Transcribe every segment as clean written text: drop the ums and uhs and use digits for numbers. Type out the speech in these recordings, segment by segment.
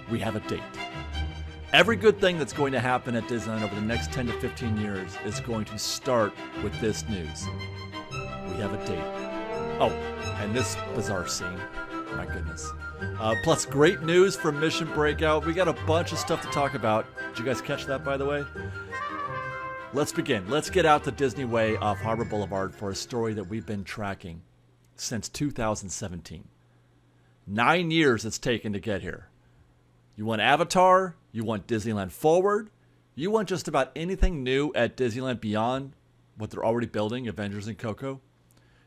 we have a date. Every good thing that's going to happen at Disneyland over the next 10 to 15 years is going to start with this news. We have a date. Oh, and this bizarre scene. My goodness. Plus, great news from Mission Breakout. We got a bunch of stuff to talk about. Did you guys catch that, by the way? Let's begin. Let's get out the Disney Way off Harbor Boulevard for a story that we've been tracking since 2017. 9 years it's taken to get here. You want Avatar, you want Disneyland Forward, you want just about anything new at Disneyland beyond what they're already building, Avengers and Coco,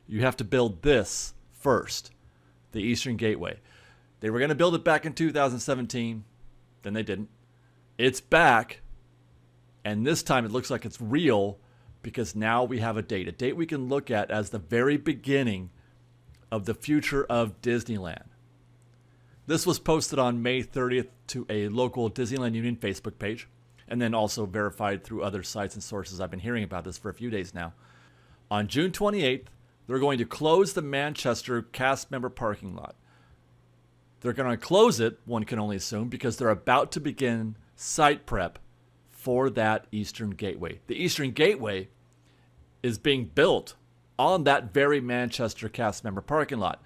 you have to build this first, the Eastern Gateway. They were going to build it back in 2017, then they didn't. It's back, and this time it looks like it's real because now we have a date we can look at as the very beginning of the future of Disneyland. This was posted on May 30th to a local Disneyland Union Facebook page, and then also verified through other sites and sources. I've been hearing about this for a few days now. On June 28th, they're going to close the Manchester cast member parking lot. They're going to close it, one can only assume, because they're about to begin site prep for that Eastern Gateway. The Eastern Gateway is being built on that very Manchester cast member parking lot,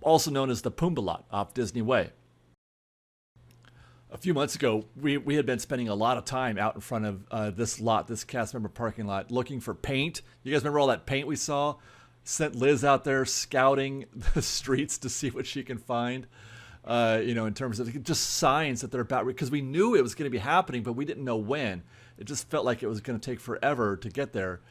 also known as the Pumbaa lot off Disney Way. A few months ago, we had been spending a lot of time out in front of this lot, this cast member parking lot, looking for paint. You guys remember all that paint we saw? Sent Liz out there scouting the streets to see what she can find, in terms of just signs that they're about, because we knew it was going to be happening, but we didn't know when. It just felt like it was going to take forever to get there.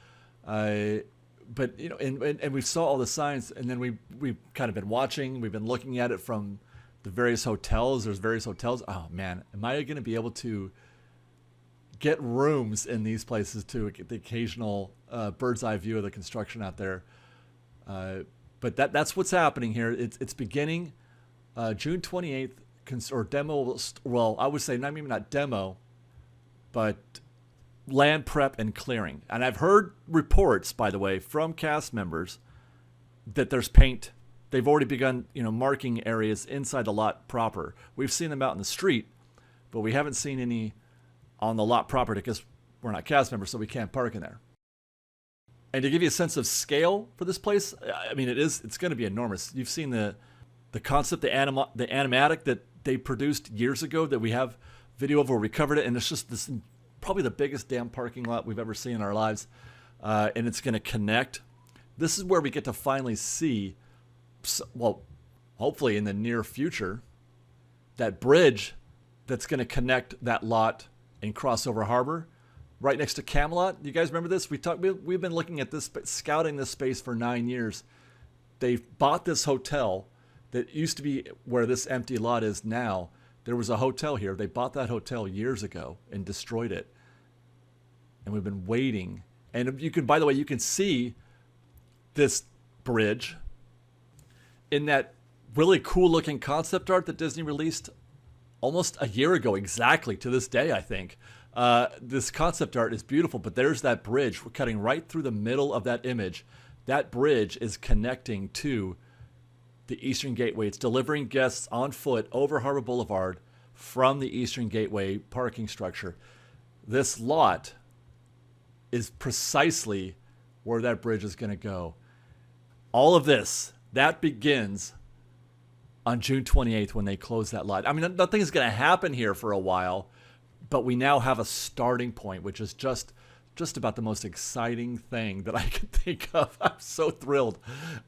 But and we saw all the signs, and then we've kind of been watching. We've been looking at it from the various hotels. There's various hotels. Oh man, am I going to be able to get rooms in these places to get the occasional bird's eye view of the construction out there? But that's what's happening here. It's beginning June 28th, or demo. Well, I would say not demo, but land prep and clearing. And I've heard reports, by the way, from cast members that there's paint. They've already begun, marking areas inside the lot proper. We've seen them out in the street, but we haven't seen any on the lot proper because we're not cast members, so we can't park in there. And to give you a sense of scale for this place, I mean, it's going to be enormous. You've seen the concept, the animatic that they produced years ago that we have video of where we covered it, and it's just this, probably the biggest damn parking lot we've ever seen in our lives, and it's going to connect. This is where we get to finally see, well, hopefully in the near future, that bridge that's going to connect that lot and Crossover Harbor right next to Camelot. You guys remember this? We've been looking at this, scouting this space for 9 years. They bought this hotel that used to be where this empty lot is now. There was a hotel here. They bought that hotel years ago and destroyed it. And we've been waiting. And you can, by the way, you can see this bridge in that really cool looking concept art that Disney released almost a year ago, exactly to this day, I think. This concept art is beautiful, but there's that bridge. We're cutting right through the middle of that image. That bridge is connecting to the Eastern Gateway. It's delivering guests on foot over Harbor Boulevard from the Eastern Gateway parking structure. This lot is precisely where that bridge is going to go. All of this, that begins on June 28th when they close that lot. I mean, nothing is going to happen here for a while, but we now have a starting point, which is just about the most exciting thing that I can think of. I'm so thrilled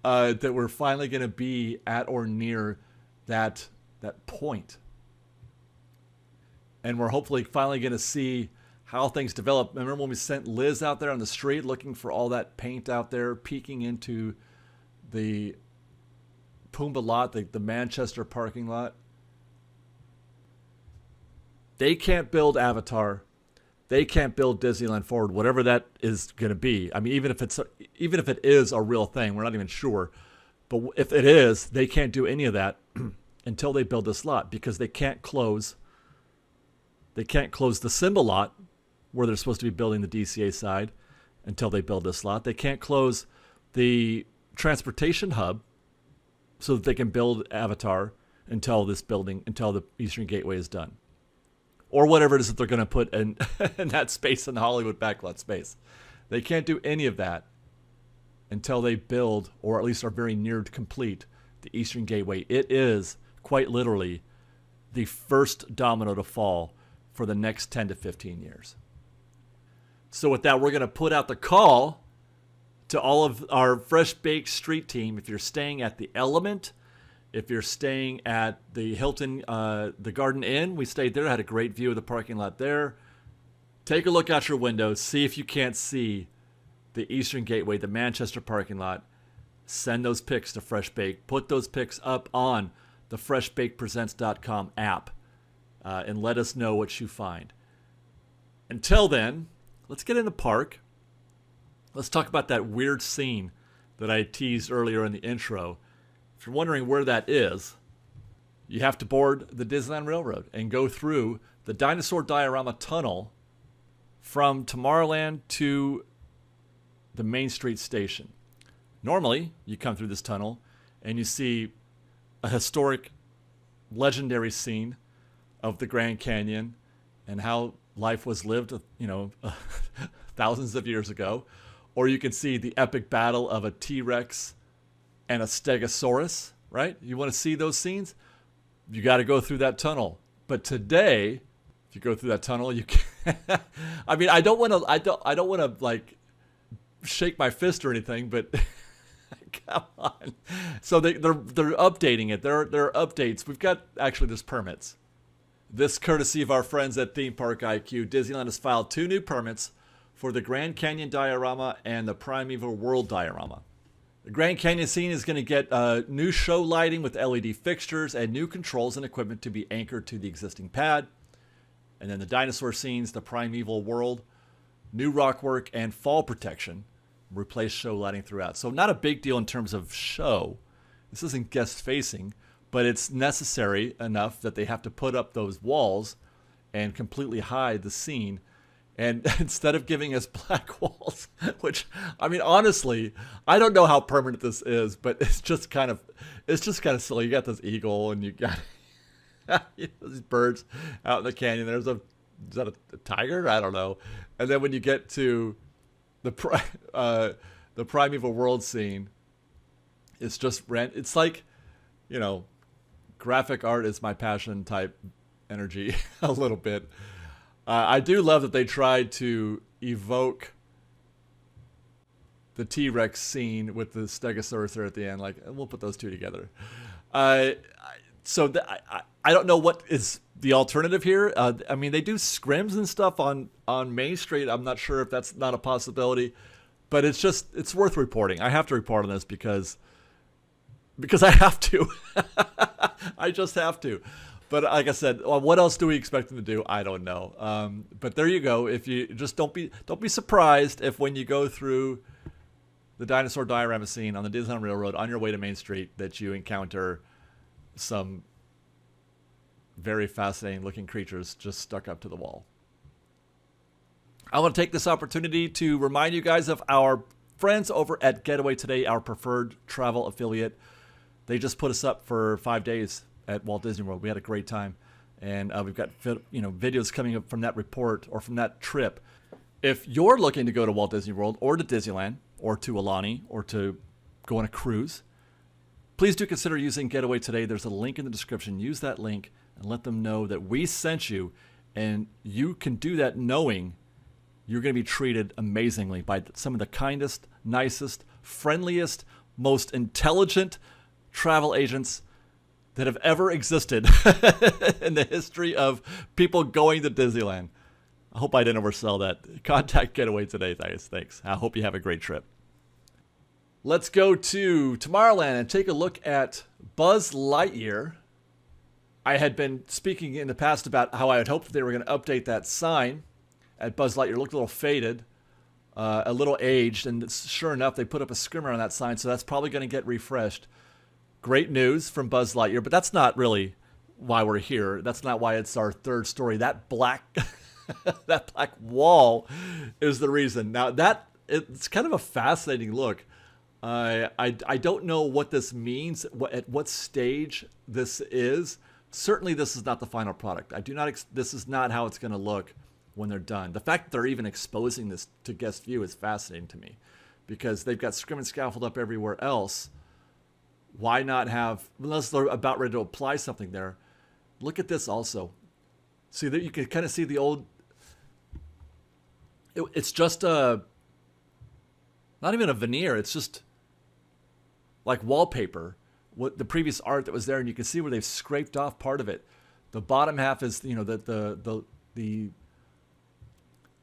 that we're finally going to be at or near that point. And we're hopefully finally going to see how things develop. Remember when we sent Liz out there on the street looking for all that paint out there, peeking into the Pumbaa lot, the Manchester parking lot? They can't build Avatar. They can't build Disneyland Forward, whatever that is going to be. I mean, even if it is a real thing, we're not even sure. But if it is, they can't do any of that until they build this lot, because they can't close. They can't close the Simba lot, where they're supposed to be building the DCA side, until they build this lot. They can't close the transportation hub so that they can build Avatar until the Eastern Gateway is done. Or whatever it is that they're going to put in, in that space in the Hollywood backlot space. They can't do any of that until they build, or at least are very near to complete, the Eastern Gateway. It is, quite literally, the first domino to fall for the next 10 to 15 years. So with that, we're going to put out the call to all of our Fresh Baked Street team. If you're staying at the Element, if you're staying at the Hilton, the Garden Inn, we stayed there, had a great view of the parking lot there. Take a look out your window, see if you can't see the Eastern Gateway, the Manchester parking lot. Send those pics to Fresh Baked. Put those pics up on the freshbakedpresents.com app and let us know what you find. Until then, let's get in the park. Let's talk about that weird scene that I teased earlier in the intro. If you're wondering where that is, you have to board the Disneyland Railroad and go through the Dinosaur Diorama Tunnel from Tomorrowland to the Main Street Station. Normally, you come through this tunnel and you see a historic, legendary scene of the Grand Canyon and how life was lived, thousands of years ago. Or you can see the epic battle of a T-Rex and a Stegosaurus, right? You want to see those scenes? You got to go through that tunnel. But today, if you go through that tunnel, you can. I mean, I don't want to like shake my fist or anything, but come on. So they're updating it. There are updates. We've got there's permits. This courtesy of our friends at Theme Park IQ. Disneyland has filed 2 new permits for the Grand Canyon diorama and the Primeval World diorama. The Grand Canyon scene is going to get new show lighting with LED fixtures and new controls and equipment to be anchored to the existing pad. And then the dinosaur scenes, the Primeval World, new rockwork and fall protection, replace show lighting throughout. So not a big deal in terms of show. This isn't guest facing, but it's necessary enough that they have to put up those walls and completely hide the scene. And instead of giving us black walls, which, I mean, honestly, I don't know how permanent this is, but it's just kind of silly. You got this eagle and you got these birds out in the canyon. Is that a tiger? I don't know. And then when you get to the Primeval World scene, it's just it's like, graphic art is my passion type energy a little bit. I do love that they tried to evoke the T-Rex scene with the Stegosaurus there at the end. Like, we'll put those two together. I don't know what is the alternative here. I mean, they do scrims and stuff on Main Street. I'm not sure if that's not a possibility, but it's worth reporting. I have to report on this because I have to. I just have to. But like I said, what else do we expect them to do? I don't know. But there you go. If you just don't be surprised if when you go through the dinosaur diorama scene on the Disneyland Railroad on your way to Main Street that you encounter some very fascinating looking creatures just stuck up to the wall. I want to take this opportunity to remind you guys of our friends over at GetAwayToday, our preferred travel affiliate. They just put us up for 5 days at Walt Disney World. We had a great time, and we've got videos coming up from that report or from that trip. If you're looking to go to Walt Disney World or to Disneyland or to Alani or to go on a cruise, please do consider using GetAwayToday. There's a link in the description. Use that link and let them know that we sent you, and you can do that knowing you're going to be treated amazingly by some of the kindest, nicest, friendliest, most intelligent travel agents that have ever existed in the history of people going to Disneyland. I hope I didn't oversell that. Contact GetAwayToday, guys. Thanks. I hope you have a great trip. Let's go to Tomorrowland and take a look at Buzz Lightyear. I had been speaking in the past about how I had hoped they were going to update that sign at Buzz Lightyear. It looked a little faded, a little aged, and sure enough, they put up a skimmer on that sign, so that's probably going to get refreshed. Great news from Buzz Lightyear, but that's not really why we're here. That's not why it's our third story. That black that black wall is the reason. Now, it's kind of a fascinating look. I don't know what this means, at what stage this is. Certainly, this is not the final product. I do not. This is not how it's going to look when they're done. The fact that they're even exposing this to guest view is fascinating to me, because they've got scrim and scaffold up everywhere else. Why not have, unless they're about ready to apply something there? Look at this also. See that you can kind of see the old. It's just not even a veneer. It's just like wallpaper. What the previous art that was there, and you can see where they've scraped off part of it. The bottom half is, the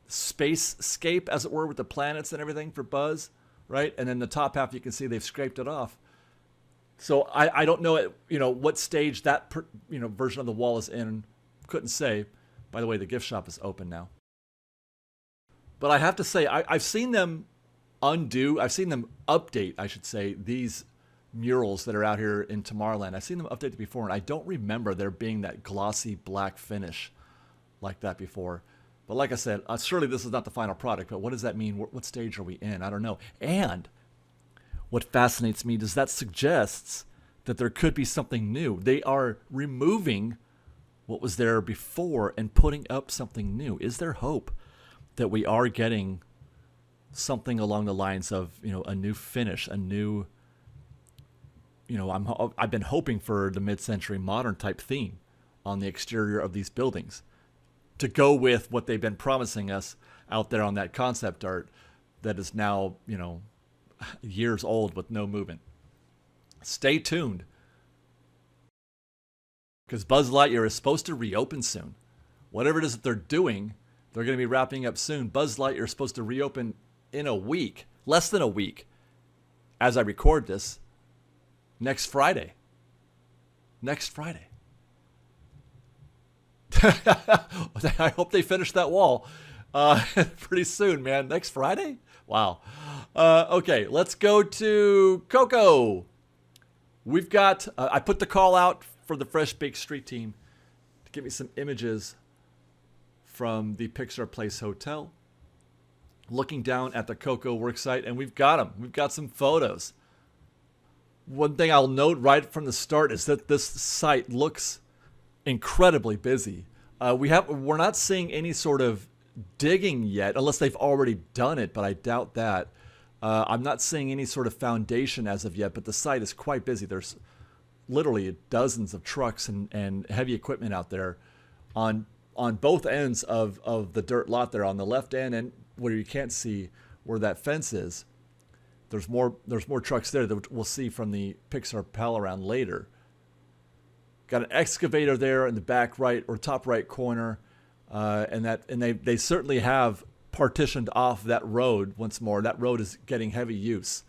space-scape, as it were, with the planets and everything for Buzz, right? And then the top half, you can see they've scraped it off. So I don't know, what stage that version of the wall is in. Couldn't say. By the way, the gift shop is open now. But I have to say, I've seen them I've seen them update, I should say, these murals that are out here in Tomorrowland. I've seen them updated before, and I don't remember there being that glossy black finish like that before. But like I said, surely this is not the final product, but what does that mean? What stage are we in? I don't know. And what fascinates me is that suggests that there could be something new. They are removing what was there before and putting up something new. Is there hope that we are getting something along the lines of, a new finish, a new, I've been hoping for the mid-century modern type theme on the exterior of these buildings to go with what they've been promising us out there on that concept art that is now, years old with no movement. Stay tuned, because Buzz Lightyear is supposed to reopen soon. Whatever it is that they're doing, they're going to be wrapping up soon. Buzz Lightyear is supposed to reopen in a week, less than a week, as I record this, next Friday. Next Friday. I hope they finish that wall pretty soon, man. Next Friday? Wow. Okay, let's go to Coco. We've got, I put the call out for the Fresh Baked Street team to give me some images from the Pixar Place Hotel. Looking down at the Coco worksite, and we've got them. We've got some photos. One thing I'll note right from the start is that this site looks incredibly busy. We're not seeing any sort of digging yet, unless they've already done it, but I doubt that. I'm not seeing any sort of foundation as of yet, but the site is quite busy. There's literally dozens of trucks and heavy equipment out there on both ends of the dirt lot there, on the left end and where you can't see where that fence is. There's more trucks there that we'll see from the Pixar pal around later. Got an excavator there in the back right or top right corner, and they certainly have partitioned off that road once more. That road is getting heavy use.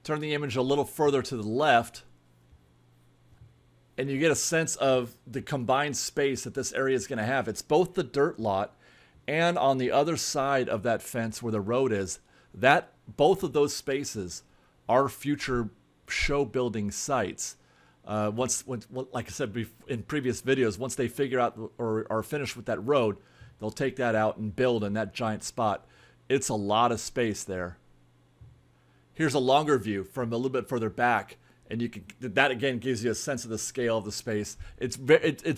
Turn the image a little further to the left, and you get a sense of the combined space that this area is going to have. It's both the dirt lot and on the other side of that fence where the road is. That both of those spaces are future show building sites. Once, like I said in previous videos, once they figure out or are finished with that road, they'll take that out and build in that giant spot. It's a lot of space there. Here's a longer view from a little bit further back, and that again gives you a sense of the scale of the space. It's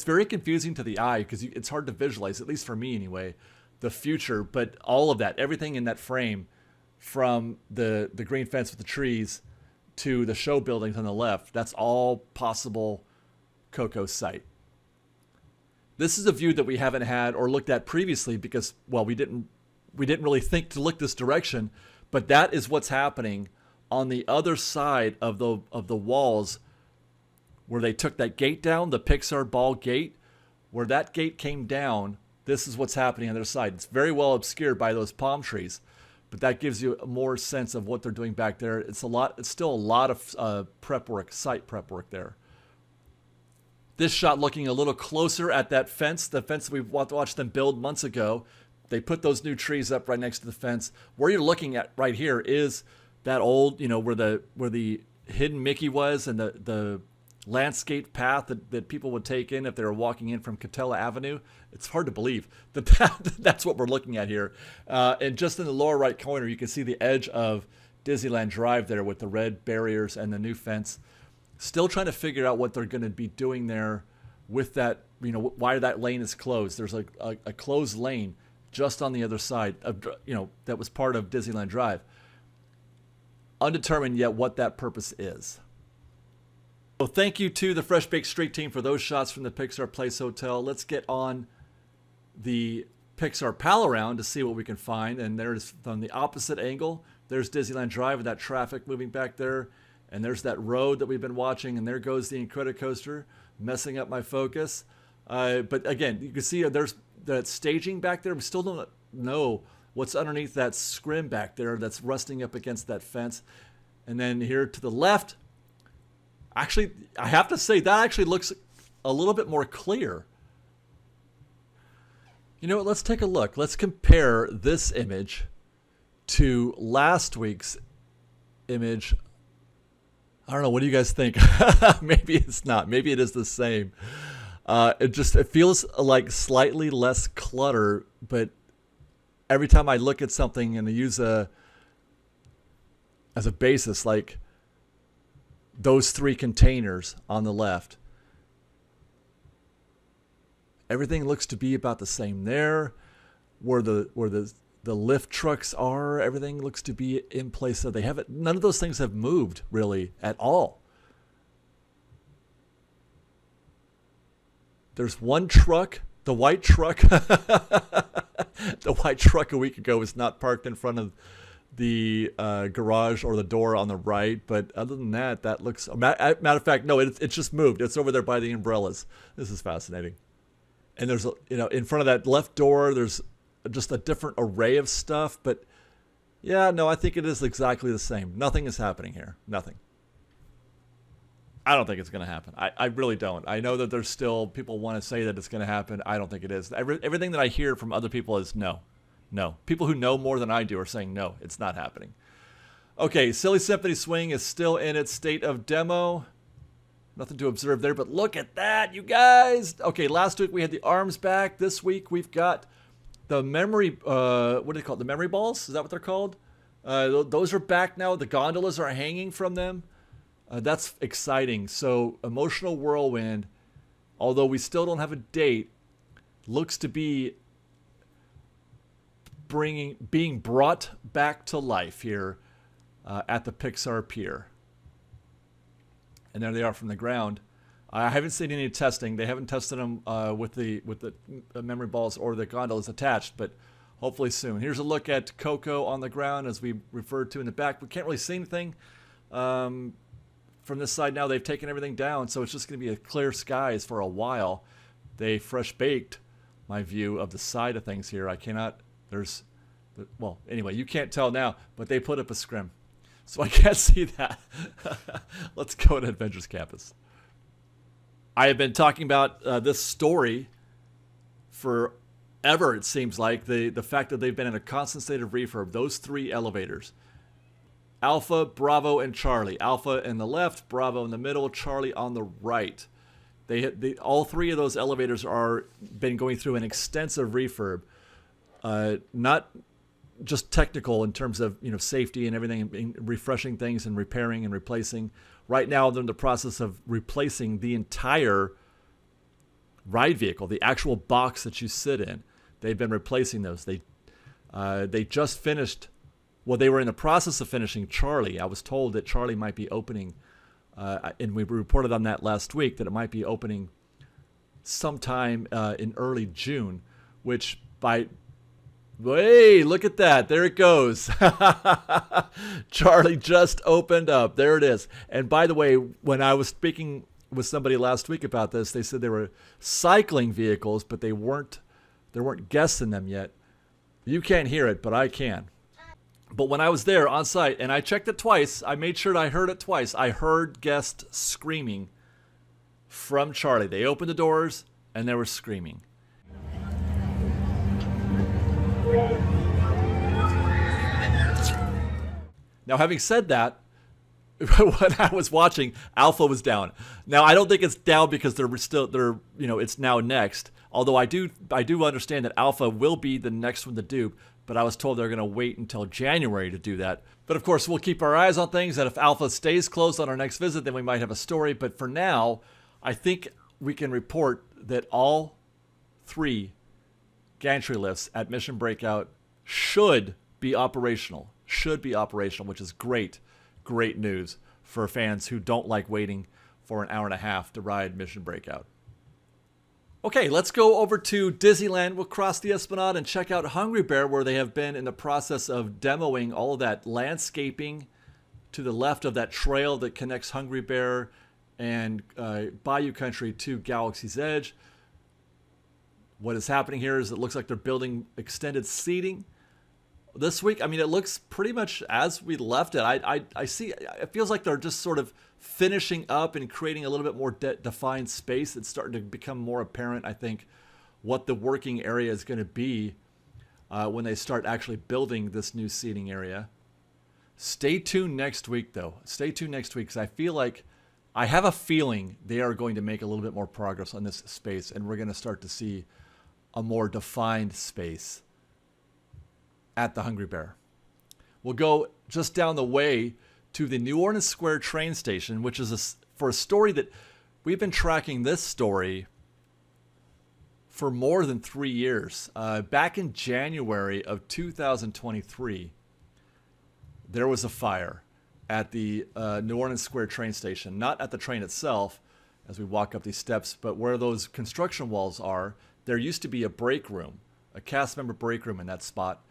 very confusing to the eye because it's hard to visualize, at least for me anyway, the future. But all of that, everything in that frame, from the green fence with the trees to the show buildings on the left, that's all possible Coco site. This is a view that we haven't had or looked at previously because, well, we didn't really think to look this direction, but that is what's happening on the other side of the walls where they took that gate down, the Pixar ball gate, where that gate came down. This is what's happening on their side. It's very well obscured by those palm trees, but that gives you a more sense of what they're doing back there. It's still a lot of site prep work there. This shot looking a little closer at that fence, the fence we watched them build months ago. They put those new trees up right next to the fence. Where you're looking at right here is that old, where the hidden Mickey was, and the landscape path that people would take in if they were walking in from Catella Avenue. It's hard to believe that's what we're looking at here. And just in the lower right corner, you can see the edge of Disneyland Drive there with the red barriers and the new fence. Still trying to figure out what they're going to be doing there with that, why that lane is closed. There's a closed lane just on the other side of, that was part of Disneyland Drive. Undetermined yet what that purpose is. So thank you to the Fresh Baked Street team for those shots from the Pixar Place Hotel. Let's get on the Pixar Pal Around to see what we can find. And there's from the opposite angle, there's Disneyland Drive with that traffic moving back there. And there's that road that we've been watching. And there goes the Incredicoaster, messing up my focus. But again, you can see there's that staging back there. We still don't know what's underneath that scrim back there that's rusting up against that fence. And then here to the left, actually, I have to say that actually looks a little bit more clear. You know what? Let's take a look. Let's compare this image to last week's image. I don't know. What do you guys think? Maybe it's not. Maybe it is the same. It feels like slightly less clutter, but every time I look at something and I use as a basis, like those three containers on the left, everything looks to be about the same there. Where the lift trucks are, everything looks to be in place. So they haven't. None of those things have moved really at all. There's one truck, the white truck. The white truck a week ago was not parked in front of the garage or the door on the right. But other than that, that looks. Matter of fact, no, it's just moved. It's over there by the umbrellas. This is fascinating. And there's, in front of that left door, there's just a different array of stuff. But yeah, no, I think it is exactly the same. Nothing is happening here. Nothing. I don't think it's going to happen. I really don't. I know that there's still people want to say that it's going to happen. I don't think it is. Everything that I hear from other people is no. No. People who know more than I do are saying no, it's not happening. Okay, Silly Symphony Swing is still in its state of demo. Nothing to observe there, but look at that, you guys. Okay, last week we had the arms back. This week we've got the memory, what do they call it? The memory balls? Is that what they're called? Those are back now. The gondolas are hanging from them. That's exciting. So Emotional Whirlwind, although we still don't have a date, looks to be being brought back to life here at the Pixar Pier. And there they are from the ground. I haven't seen any testing. They haven't tested them with the memory balls or the gondolas attached, but hopefully soon. Here's a look at Coco on the ground, as we referred to in the back. We can't really see anything from this side now. They've taken everything down, so it's just going to be a clear skies for a while. They fresh baked my view of the side of things here. I cannot. Well, anyway, you can't tell now, but they put up a scrim. So I can't see that. Let's go to Avengers Campus. I have been talking about this story forever, it seems like. The fact that they've been in a constant state of refurb. Those three elevators. Alpha, Bravo, and Charlie. Alpha in the left, Bravo in the middle, Charlie on the right. All three of those elevators are been going through an extensive refurb. Not just technical in terms of safety and everything, refreshing things and repairing and replacing. Right now they're in the process of replacing the entire ride vehicle, the actual box that you sit in. They've been replacing those. They just finished. Well, they were in the process of finishing Charlie. I was told that Charlie might be opening, and we reported on that last week, that it might be opening sometime in early June, which hey, look at that. There it goes. Charlie just opened up. There it is. And by the way, when I was speaking with somebody last week about this, they said they were cycling vehicles, but there weren't guests in them yet. You can't hear it, but I can. But when I was there on site, and I checked it twice, I made sure that I heard it twice. I heard guests screaming from Charlie. They opened the doors, and they were screaming. Now, having said that, when I was watching, Alpha was down. Now I don't think it's down because it's now next. Although I do understand that Alpha will be the next one to dupe, but I was told they're going to wait until January to do that. But of course, we'll keep our eyes on things, and if Alpha stays closed on our next visit, then we might have a story. But for now, I think we can report that all 3 gantry lifts at Mission Breakout should be operational, which is great news for fans who don't like waiting for an hour and a half to ride Mission Breakout. Okay, let's go over to Disneyland. We'll cross the Esplanade and check out Hungry Bear, where they have been in the process of demoing all of that landscaping to the left of that trail that connects Hungry Bear and Bayou Country to Galaxy's Edge. What is happening here is it looks like they're building extended seating this week. I mean, it looks pretty much as we left it. I see, it feels like they're just sort of finishing up and creating a little bit more defined space. It's starting to become more apparent, I think, what the working area is going to be when they start actually building this new seating area. Stay tuned next week, though. Stay tuned next week, because I have a feeling they are going to make a little bit more progress on this space, and we're going to start to see a more defined space at the Hungry Bear. We'll go just down the way to the New Orleans Square train station, which is for a story that we've been tracking this story for more than 3 years. Back in January of 2023, there was a fire at the New Orleans Square train station, not at the train itself as we walk up these steps, but where those construction walls are. There used to be a break room, a cast member break room in that spot.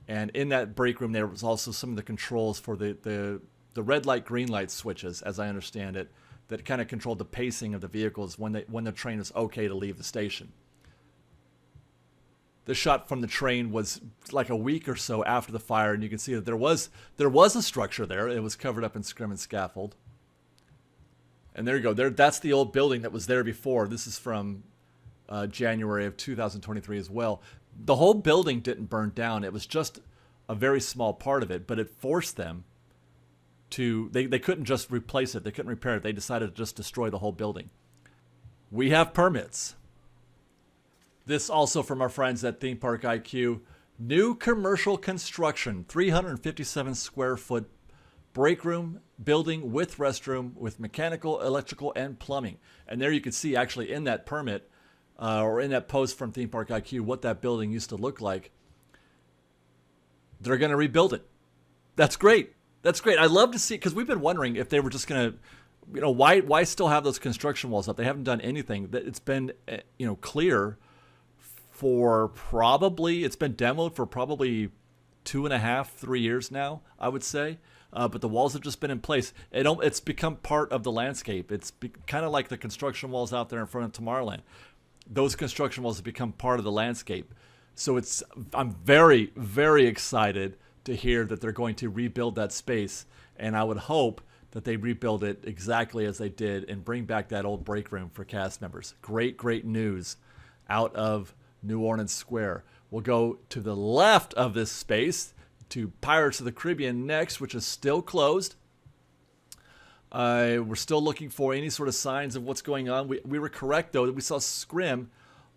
And in that break room, there was also some of the controls for the red light, green light switches, as I understand it, that kind of controlled the pacing of the vehicles when the train is okay to leave the station. The shot from the train was like a week or so after the fire, and you can see that there was a structure there. It was covered up in scrim and scaffold. And there you go. That's the old building that was there before. This is from January of 2023 as well. The whole building didn't burn down. It was just a very small part of it, but it forced them to, they couldn't just replace it. They couldn't repair it. They decided to just destroy the whole building. We have permits. This also from our friends at Theme Park IQ. New commercial construction, 357 square foot break room building with restroom with mechanical, electrical, and plumbing. And there you can see actually in that permit, or in that post from Theme Park IQ, what that building used to look like. They're going to rebuild it. That's great. That's great. I love to see, because we've been wondering if they were just going to, why still have those construction walls up? They haven't done anything. It's been, clear for it's been demoed for probably 2.5, 3 years now, I would say. But the walls have just been in place. It's become part of the landscape. It's kind of like the construction walls out there in front of Tomorrowland. Those construction walls have become part of the landscape. So I'm very, very excited to hear that they're going to rebuild that space. And I would hope that they rebuild it exactly as they did and bring back that old break room for cast members. Great, great news out of New Orleans Square. We'll go to the left of this space to Pirates of the Caribbean next, which is still closed. We're still looking for any sort of signs of what's going on. We were correct, though, that we saw scrim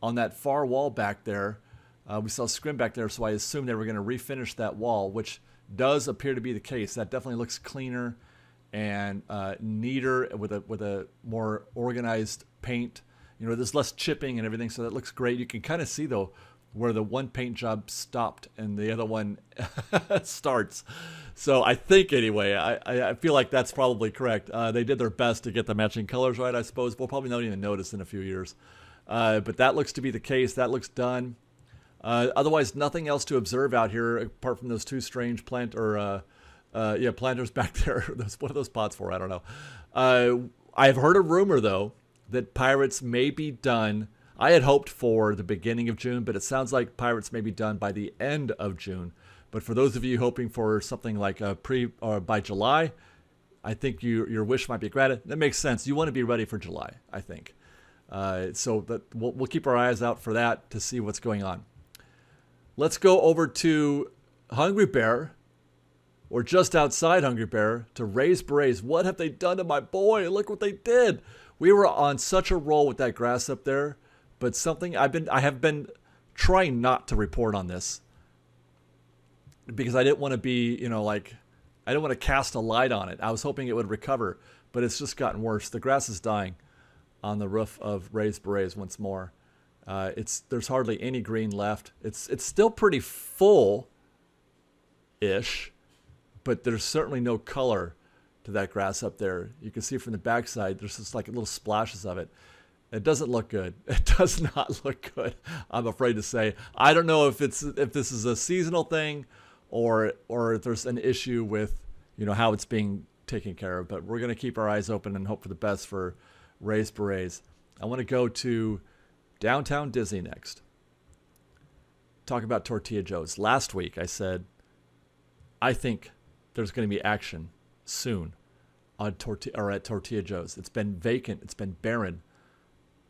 on that far wall back there. We saw scrim back there, so I assumed they were going to refinish that wall, which does appear to be the case. That definitely looks cleaner and neater with a more organized paint. There's less chipping and everything, so that looks great. You can kind of see, though, where the one paint job stopped and the other one starts. So I think, anyway, I feel like that's probably correct. They did their best to get the matching colors right, I suppose. We'll probably not even notice in a few years. But that looks to be the case. That looks done. Otherwise, nothing else to observe out here apart from those two strange planters back there. What are those pots for? I don't know. I've heard a rumor, though, that Pirates may be done. I had hoped for the beginning of June, but it sounds like Pirates may be done by the end of June. But for those of you hoping for something like by July, I think your wish might be granted. That makes sense. You want to be ready for July, I think. So that we'll keep our eyes out for that to see what's going on. Let's go over to Hungry Bear. or just outside Hungry Bear to raise Berets. What have they done to my boy? Look what they did. We were on such a roll with that grass up there, but something I have been trying not to report on this because I didn't want to be, I didn't want to cast a light on it. I was hoping it would recover, but it's just gotten worse. The grass is dying on the roof of raised Berets once more. There's hardly any green left. It's still pretty full-ish, but there's certainly no color to that grass up there. You can see from the backside, there's just like little splashes of it. It doesn't look good. It does not look good, I'm afraid to say. I don't know if this is a seasonal thing or if there's an issue with, how it's being taken care of. But we're going to keep our eyes open and hope for the best for raised Berets. I want to go to downtown Disney next. Talk about Tortilla Joe's. Last week I said, I think there's going to be action soon on at Tortilla Joe's. It's been vacant. It's been barren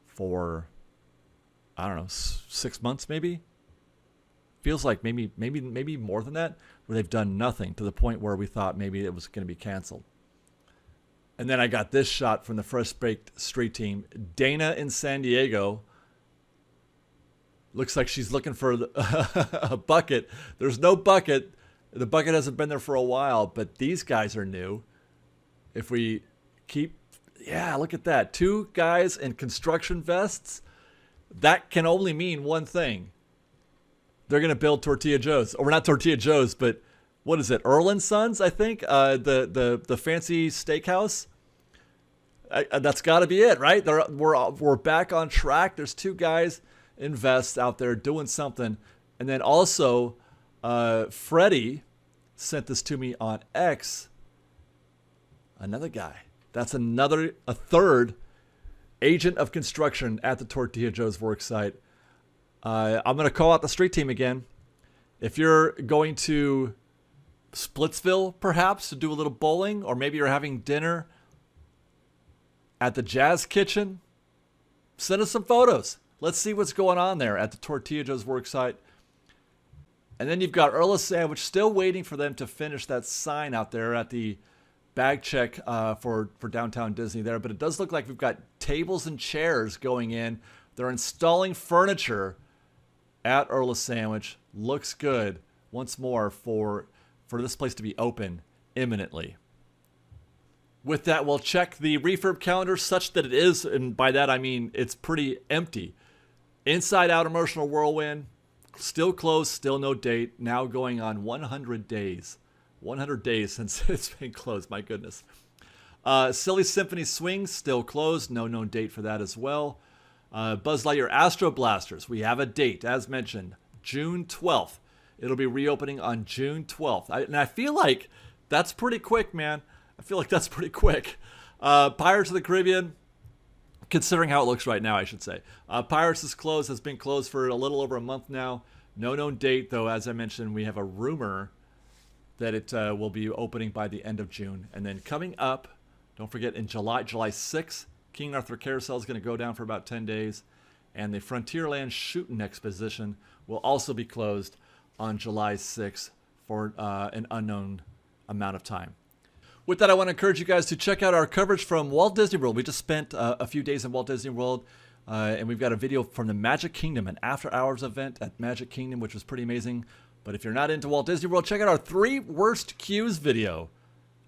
for, I don't know, 6 months maybe. Feels like maybe more than that, where they've done nothing to the point where we thought maybe it was going to be canceled. And then I got this shot from the Fresh Baked Street Team. Dana in San Diego. Looks like she's looking for a bucket. There's no bucket. The bucket hasn't been there for a while, but these guys are new. If we keep, look at that. 2 guys in construction vests. That can only mean one thing. They're going to build Tortilla Joe's. Or not Tortilla Joe's, but what is it? Earl & Sons, I think? The fancy steakhouse. That's got to be it, right? We're back on track. There's 2 guys in vests out there doing something. And then also, Freddie sent this to me on X. Another guy. That's a third agent of construction at the Tortilla Joe's worksite. I'm going to call out the street team again. If you're going to Splitsville, perhaps, to do a little bowling, or maybe you're having dinner at the Jazz Kitchen, send us some photos. Let's see what's going on there at the Tortilla Joe's worksite. And then you've got Earl Sandwich still waiting for them to finish that sign out there at the bag check for downtown Disney there. But it does look like we've got tables and chairs going in. They're installing furniture at Earl Sandwich. Looks good once more for this place to be open imminently. With that, we'll check the refurb calendar such that it is, and by that I mean it's pretty empty. Inside Out Emotional Whirlwind, still closed, still no date, now going on 100 days. 100 days since it's been closed, my goodness. Silly Symphony Swing, still closed, no known date for that as well. Buzz Lightyear Astro Blasters, we have a date, as mentioned, June 12th. It'll be reopening on June 12th. And I feel like that's pretty quick, man. I feel like that's pretty quick. Pirates of the Caribbean, considering how it looks right now, I should say. Pirates is closed, has been closed for a little over a month now. No known date, though, as I mentioned, we have a rumor that it will be opening by the end of June. And then coming up, don't forget, in July 6th, King Arthur Carousel is going to go down for about 10 days. And the Frontierland Shootin' Exposition will also be closed on July 6th for an unknown amount of time. With that, I want to encourage you guys to check out our coverage from Walt Disney World. We just spent a few days in Walt Disney World, and we've got a video from the Magic Kingdom, an after-hours event at Magic Kingdom, which was pretty amazing. But if you're not into Walt Disney World, check out our 3 worst queues video.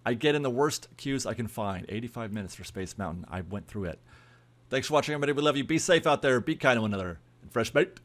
I get in the worst queues I can find. 85 minutes for Space Mountain. I went through it. Thanks for watching, everybody. We love you. Be safe out there. Be kind to one another. And fresh baked.